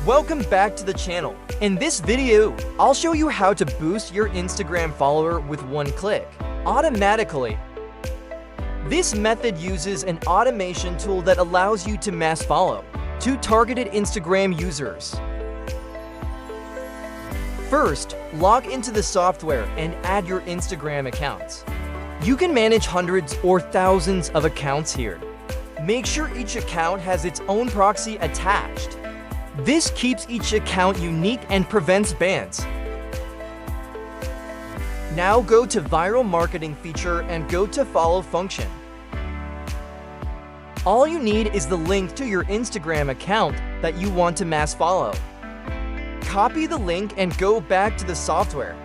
Welcome back to the channel. In this video, I'll show you how to boost your Instagram follower with one click, automatically. This method uses an automation tool that allows you to mass follow to targeted Instagram users. First, log into the software and add your Instagram accounts. You can manage hundreds or thousands of accounts here. Make sure each account has its own proxy attached. This keeps each account unique and prevents bans. Now go to Viral Marketing feature and go to Follow function. All you need is the link to your Instagram account that you want to mass follow. Copy the link and go back to the software.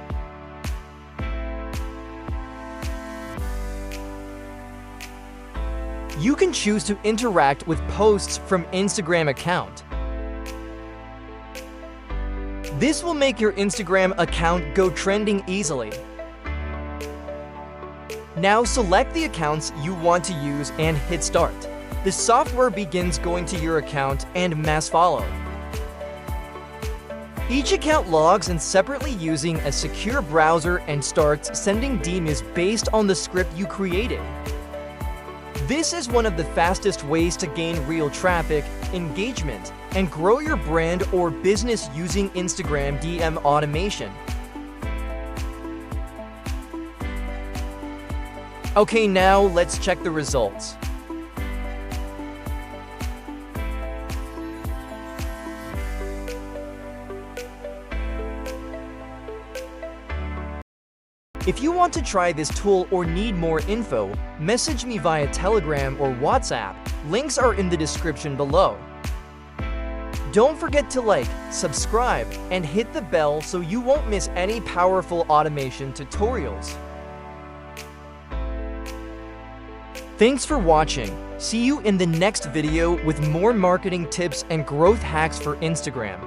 You can choose to interact with posts from Instagram account. This will make your Instagram account go trending easily. Now select the accounts you want to use and hit start. The software begins going to your account and mass follow. Each account logs in separately using a secure browser and starts sending DMs based on the script you created. This is one of the fastest ways to gain real traffic, engagement, and grow your brand or business using Instagram DM automation. Okay, now let's check the results. If you want to try this tool or need more info, message me via Telegram or WhatsApp. Links are in the description below. Don't forget to like, subscribe, and hit the bell so you won't miss any powerful automation tutorials. Thanks for watching. See you in the next video with more marketing tips and growth hacks for Instagram.